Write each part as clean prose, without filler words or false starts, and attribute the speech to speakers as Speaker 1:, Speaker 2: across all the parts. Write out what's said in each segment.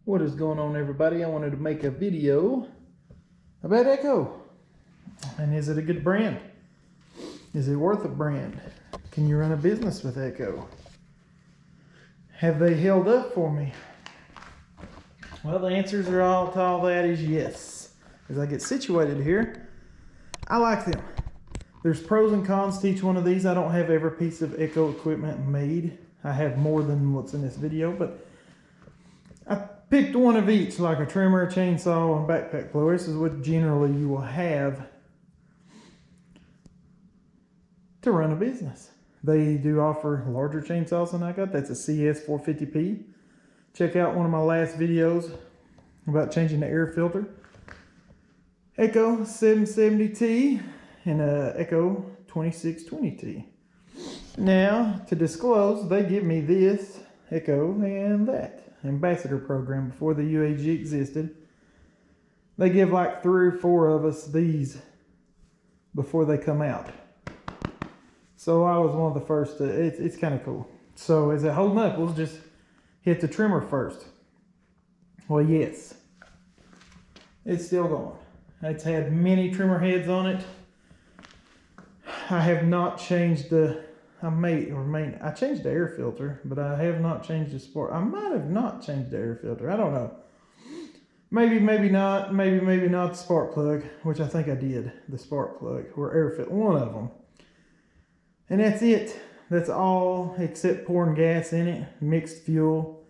Speaker 1: What is going on, everybody? I wanted to make a video about Echo. And is it a good brand? Is it worth a brand? Can you run a business with Echo? Have they held up for me? Well, the answers are all to all that is yes. As I get situated here, I like them. There's pros and cons to each one of these. I don't have every piece of Echo equipment made. I have more than what's in this video, but I picked one of each, like a trimmer, a chainsaw, and backpack blower. This is what generally you will have to run a business. They do offer larger chainsaws than I got. That's a CS 450P. Check out one of my last videos about changing the air filter. Echo 770T and Echo 2620T. Now, to disclose, they give me this Echo and that ambassador program before the UAG existed. They give like 3 or 4 of us these before they come out. So I was one of the first to, it's kind of cool. So is it holding up? We'll just hit the trimmer first. Well, yes, it's still going. It's had many trimmer heads on it. I have not changed the, I changed the air filter, but I have not changed the spark. I might have not changed the air filter. I don't know. Maybe not. Maybe not the spark plug, which I think I did. The spark plug or air filter, one of them. And that's it. That's all except pouring gas in it, mixed fuel.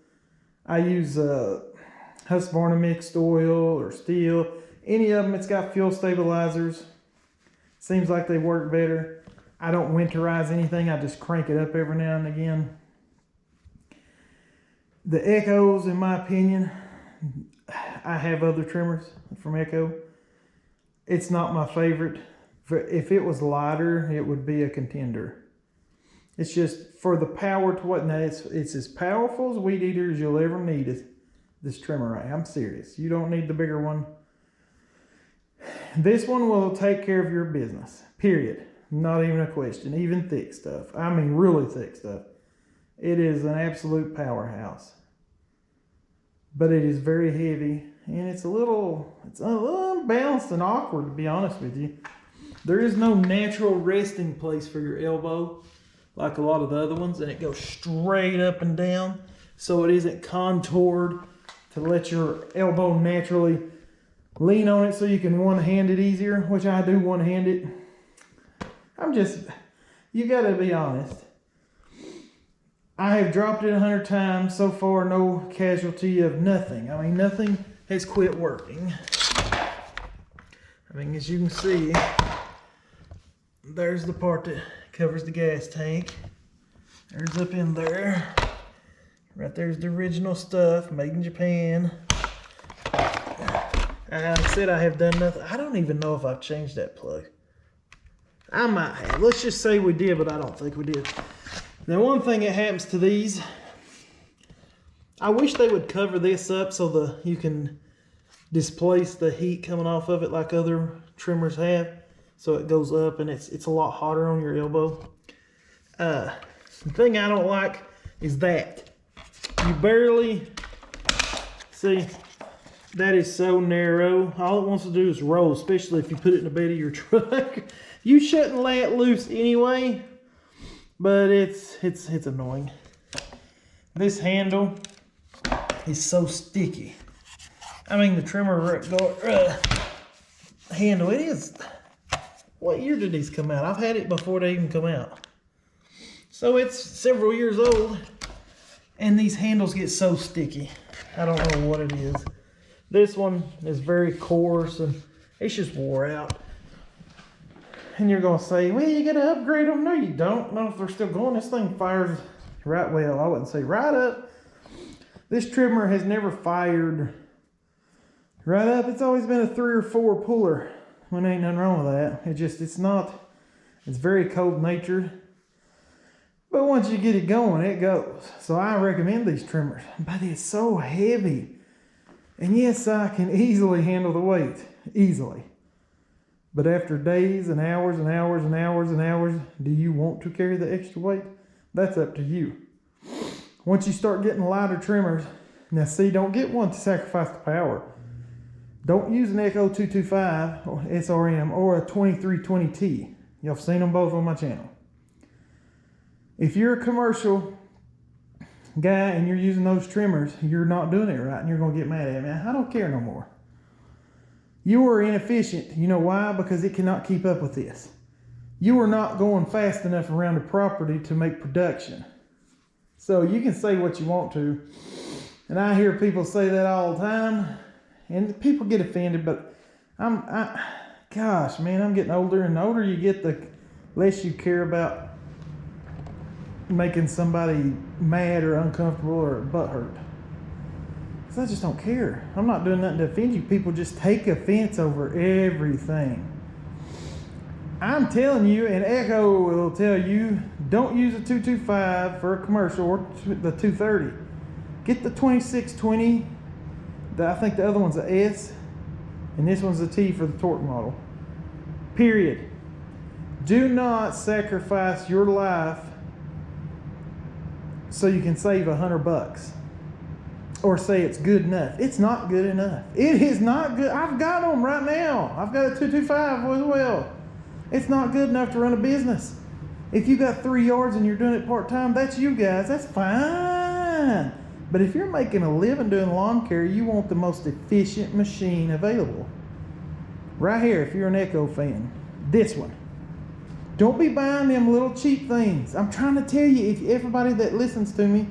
Speaker 1: I use Husqvarna mixed oil or steel. Any of them, it's got fuel stabilizers. Seems like they work better. I don't winterize anything. I just crank it up every now and again. The Echoes, in my opinion, I have other trimmers from Echo. It's not my favorite. If it was lighter, it would be a contender. It's just for the power to what? Now it's as powerful as a weed eater as you'll ever need. This trimmer. I'm serious. You don't need the bigger one. This one will take care of your business. Period. Not even a question. Even thick stuff. I mean, really thick stuff. It is an absolute powerhouse. But it is very heavy, and it's a little unbalanced and awkward, to be honest with you. There is no natural resting place for your elbow like a lot of the other ones, and it goes straight up and down, so it isn't contoured to let your elbow naturally lean on it so you can one-hand it easier, which I do one-hand it. You gotta be honest. I have dropped it 100 times. So far, no casualty of nothing. I mean, nothing has quit working. I mean, as you can see, there's the part that covers the gas tank. There's up in there. Right there's the original stuff, made in Japan. Like I said, I have done nothing. I don't even know if I've changed that plug. I might have. Let's just say we did, but I don't think we did. Now, one thing that happens to these, I wish they would cover this up so you can displace the heat coming off of it like other trimmers have. So it goes up and it's a lot hotter on your elbow. The thing I don't like is that. You barely, see, that is so narrow. All it wants to do is roll, especially if you put it in the bed of your truck. You shouldn't lay it loose anyway, but it's annoying. This handle is so sticky. I mean, the trimmer handle, it is. What year did these come out? I've had it before they even come out. So it's several years old, and these handles get so sticky. I don't know what it is. This one is very coarse, and it's just wore out. And you're gonna say, well, you gotta upgrade them. No, you don't. No, if they're still going, this thing fires right well. I wouldn't say right up. This trimmer has never fired right up. It's always been a 3 or 4 puller. When ain't nothing wrong with that. It's very cold natured. But once you get it going, it goes. So I recommend these trimmers. But it's so heavy. And yes, I can easily handle the weight. Easily. But after days and hours and hours and hours and hours, do you want to carry the extra weight? That's up to you. Once you start getting lighter trimmers, Now see, don't get one to sacrifice the power. Don't use an Echo 225 or SRM or a 2320T. Y'all have seen them both on my channel. If you're a commercial guy and you're using those trimmers, you're not doing it right and you're going to get mad at me. I don't care no more. You are inefficient. You know why? Because it cannot keep up with this. You are not going fast enough around the property to make production. So you can say what you want to, and I hear people say that all the time, and people get offended, but gosh, man, I'm getting older, and the older you get, the less you care about making somebody mad or uncomfortable or butthurt. Because I just don't care. I'm not doing nothing to offend you. People just take offense over everything. I'm telling you, and Echo will tell you, don't use a 225 for a commercial or the 230. Get the 2620. I think the other one's a S, and this one's a T for the torque model. Period. Do not sacrifice your life so you can save $100 or say it's good enough. It's not good enough. It is not good. I've got them right now. I've got a 225 as well. It's not good enough to run a business. If you got 3 yards and you're doing it part-time, that's you guys. That's fine. But if you're making a living doing lawn care, you want the most efficient machine available. Right here, if you're an Echo fan, this one. Don't be buying them little cheap things. I'm trying to tell you, if everybody that listens to me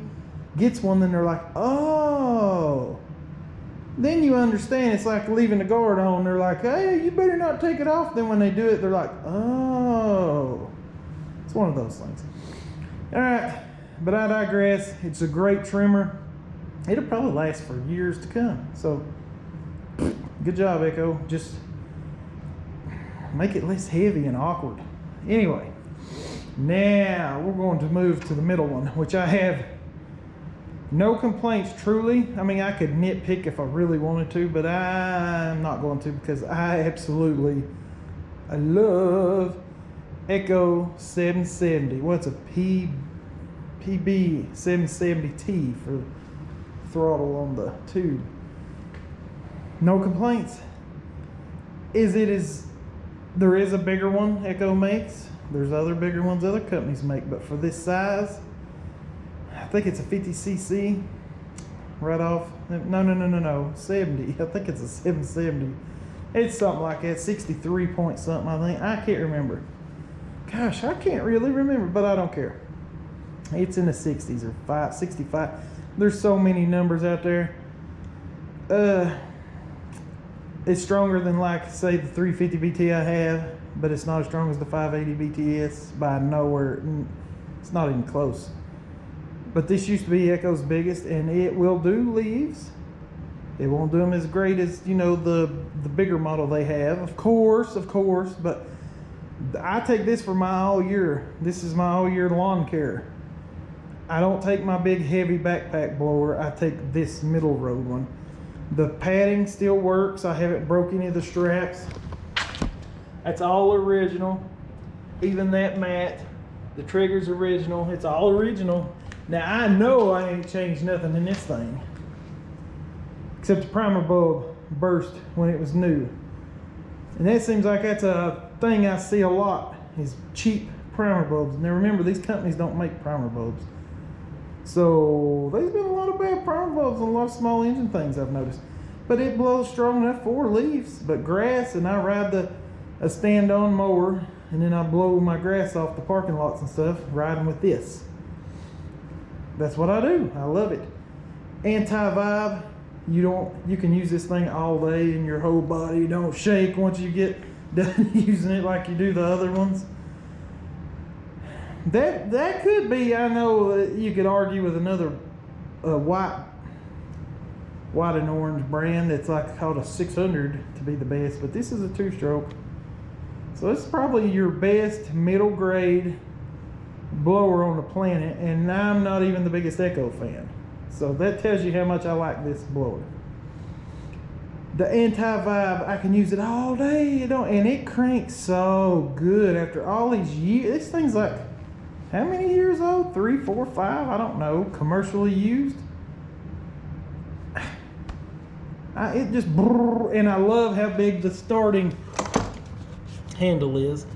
Speaker 1: gets one, then they're like, oh. Then you understand. It's like leaving the guard on. They're like, hey, you better not take it off. Then when they do it, they're like, oh. It's one of those things. All right, but I digress. It's a great trimmer. It'll probably last for years to come. So, good job, Echo. Just make it less heavy and awkward. Anyway, now we're going to move to the middle one, which I have no complaints, truly. I mean, I could nitpick if I really wanted to, but I'm not going to because I love Echo 770. What's a PB 770T for throttle on the tube. No complaints. There is a bigger one Echo makes. There's other bigger ones other companies make, but for this size, I think it's a 50cc right off. No, 70. I think it's a 770. It's something like that, 63 point something, I think. I can't remember. Gosh, I can't really remember, but I don't care. It's in the 60s or 65. There's so many numbers out there. It's stronger than, like, say, the 350 BT I have, but it's not as strong as the 580 BTS by nowhere. It's not even close. But this used to be Echo's biggest, and it will do leaves. It won't do them as great as, you know, the bigger model they have, of course, but I take this for my all year. This is my all year lawn care. I don't take my big heavy backpack blower. I take this middle road one. The padding still works. I haven't broke any of the straps. That's all original. Even that mat, the trigger's original. It's all original. Now I know I ain't changed nothing in this thing, except the primer bulb burst when it was new. And that seems like that's a thing I see a lot, is cheap primer bulbs. Now remember, these companies don't make primer bulbs. So there's been a lot of bad primer bulbs on a lot of small engine things I've noticed. But it blows strong enough for leaves. But grass, and I ride a stand-on mower, and then I blow my grass off the parking lots and stuff, riding with this. That's what I do. I love it. Anti-vibe. You can use this thing all day and your whole body don't shake once you get done using it like you do the other ones. That could be, I know you could argue with another white and orange brand that's like called a 600 to be the best, but this is a 2-stroke. So it's probably your best middle grade blower on the planet, and I'm not even the biggest Echo fan. So that tells you how much I like this blower. The anti-vibe, I can use it all day, and it cranks so good after all these years. This thing's like, how many years old? 3, 4, 5, I don't know, commercially used. It just, and I love how big the starting handle is.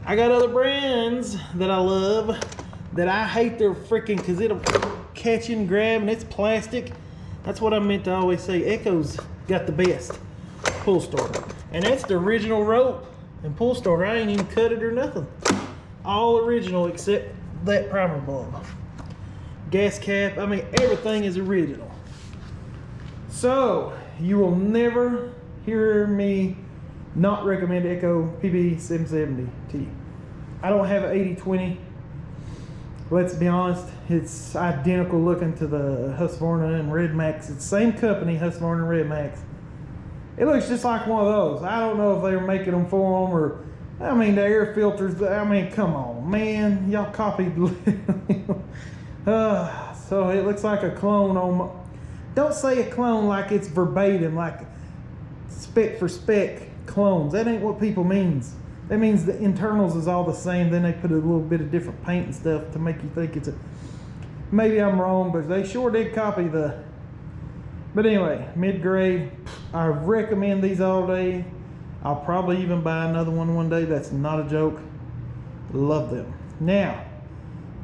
Speaker 1: I got other brands that I love that I hate their freaking, because it'll catch and grab and it's plastic. That's what I meant to always say. Echo's got the best pull starter. And that's the original rope and pull starter. I ain't even cut it or nothing. All original except that primer bulb. Gas cap, I mean everything is original. So you will never hear me not recommend Echo PB770T. I don't have an 80/20. Let's be honest, it's identical looking to the Husqvarna and Red Max. It's the same company, Husqvarna and Red Max. It looks just like one of those. I don't know if they were making them for them or, I mean, the air filters, I mean, come on, man. Y'all copied. So it looks like a clone on, don't say a clone like it's verbatim, like spec for spec clones. That ain't what people means. That means the internals is all the same, then they put a little bit of different paint and stuff to make you think it's a, maybe I'm wrong, but they sure did copy the, but anyway, mid-grade. I recommend these all day. I'll probably even buy another one day. That's not a joke. Love them. Now,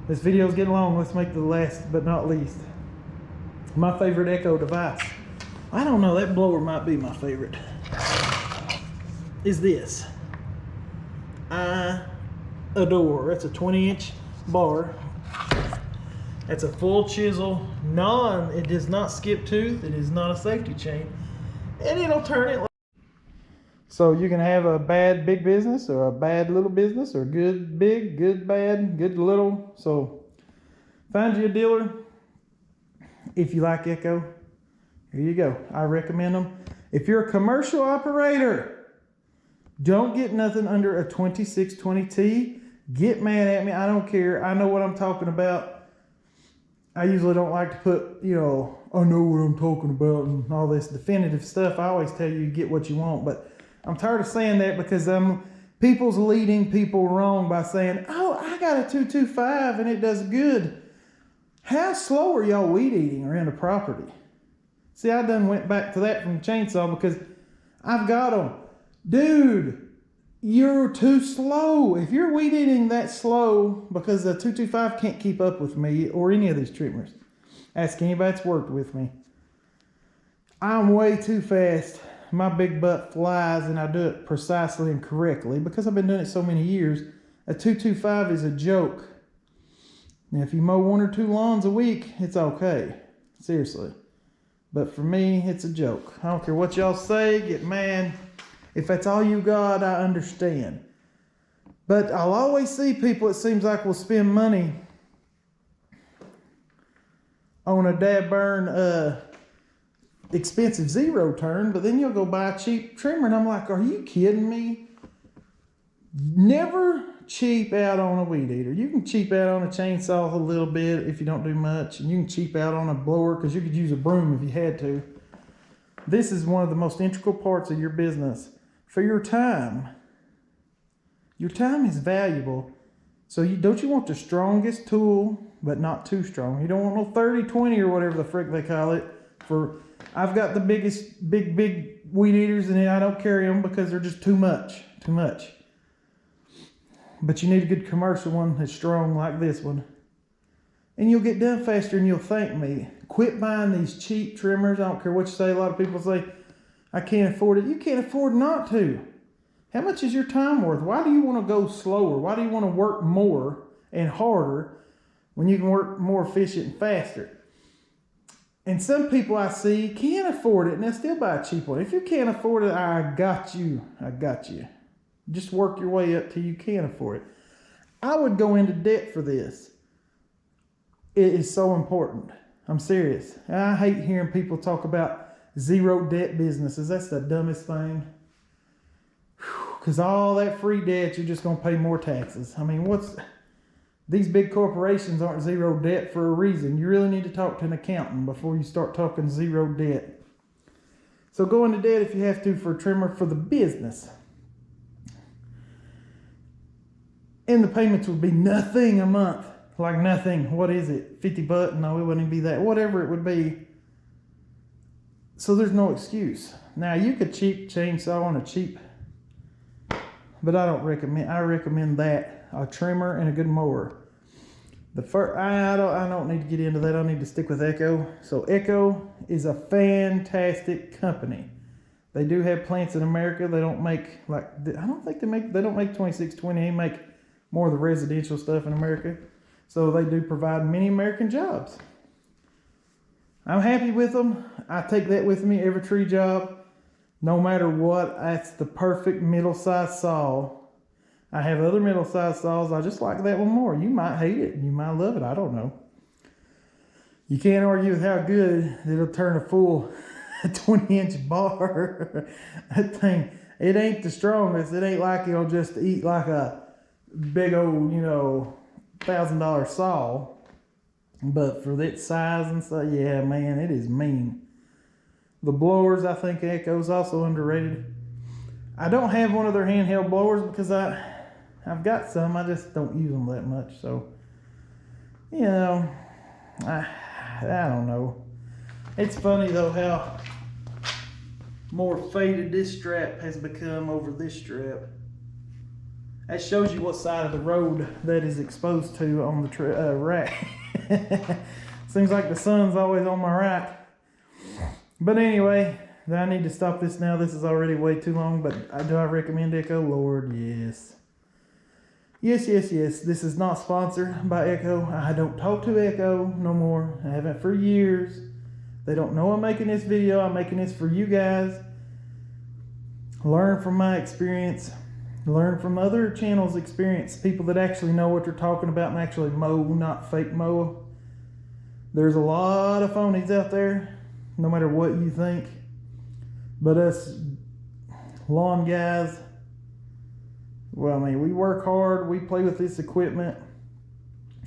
Speaker 1: this video is getting long. Let's make the last but not least. My favorite Echo device. I don't know, that blower might be my favorite. Is this. I adore. That's a 20-inch bar. That's a full chisel. It does not skip tooth. It is not a safety chain. And it'll turn it. So you can have a bad big business or a bad little business, or good big, good bad, good little. So find you a dealer. If you like Echo, here you go. I recommend them. If you're a commercial operator, don't get nothing under a 2620T. Get mad at me. I don't care. I know what I'm talking about. I usually don't like to put, you know, I know what I'm talking about and all this definitive stuff. I always tell you get what you want, but I'm tired of saying that because people's leading people wrong by saying, oh, I got a 225 and it does good. How slow are y'all weed eating around the property? See, I done went back to that from the chainsaw because I've got them. Dude, you're too slow. If you're weed eating that slow, because the 225 can't keep up with me or any of these trimmers. Ask anybody that's worked with me. I'm way too fast. My big butt flies and I do it precisely and correctly because I've been doing it so many years. A 225 is a joke. Now, if you mow 1 or 2 lawns a week, it's okay. Seriously. But for me, it's a joke. I don't care what y'all say, get mad. If that's all you got, I understand. But I'll always see people, it seems like, will spend money on a dad burn expensive zero turn, but then you'll go buy a cheap trimmer, and I'm like, are you kidding me? Never cheap out on a weed eater. You can cheap out on a chainsaw a little bit if you don't do much, and you can cheap out on a blower because you could use a broom if you had to. This is one of the most integral parts of your business. For your time. Your time is valuable. So don't you want the strongest tool, but not too strong. You don't want no 30-20 or whatever the frick they call it. I've got the biggest, big weed eaters, and I don't carry them because they're just too much. But you need a good commercial one that's strong like this one. And you'll get done faster and you'll thank me. Quit buying these cheap trimmers. I don't care what you say. A lot of people say, I can't afford it. You can't afford not to. How much is your time worth? Why do you want to go slower? Why do you want to work more and harder when you can work more efficient and faster? And some people I see can't afford it and they'll still buy a cheap one. If you can't afford it, I got you. Just work your way up till you can afford it. I would go into debt for this. It is so important. I'm serious. I hate hearing people talk about zero debt businesses. That's the dumbest thing. Because all that free debt, you're just going to pay more taxes. I mean, these big corporations aren't zero debt for a reason. You really need to talk to an accountant before you start talking zero debt. So go into debt if you have to for a trimmer for the business. And the payments would be nothing a month. Like nothing. What is it? $50? No, it wouldn't even be that. Whatever it would be. So there's no excuse. Now you could cheap chainsaw on a cheap, but I recommend that, a trimmer and a good mower. I don't need to get into that. I need to stick with Echo. So Echo is a fantastic company. They do have plants in America. They don't make they don't make 2620. They make more of the residential stuff in America. So they do provide many American jobs. I'm happy with them. I take that with me every tree job. No matter what, that's the perfect middle-sized saw. I have other middle-sized saws. I just like that one more. You might hate it. You might love it. I don't know. You can't argue with how good it'll turn a full 20-inch bar. That thing, it ain't the strongest. It ain't like it'll just eat like a big old, $1,000 saw. But for that size and stuff, yeah, man, it is mean. The blowers, I think Echo's also underrated. I don't have one of their handheld blowers because I've got some. I just don't use them that much. So, I don't know. It's funny though how more faded this strap has become over this strap. That shows you what side of the road that is exposed to on the rack. Seems like the sun's always on my right. But anyway, I need to stop this now. This is already way too long, but do I recommend Echo? Lord, yes. Yes. This is not sponsored by Echo. I don't talk to Echo no more. I haven't for years. They don't know I'm making this video. I'm making this for you guys. Learn from my experience. Learn from other channels' experience. People that actually know what they're talking about and actually mow, not fake mow. There's a lot of phonies out there, no matter what you think. But us lawn guys, well, I mean, we work hard. We play with this equipment.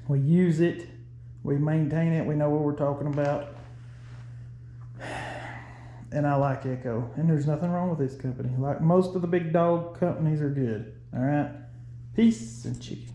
Speaker 1: We use it. We maintain it. We know what we're talking about. And I like Echo. And there's nothing wrong with this company. Like most of the big dog companies are good. All right. Peace and chicken.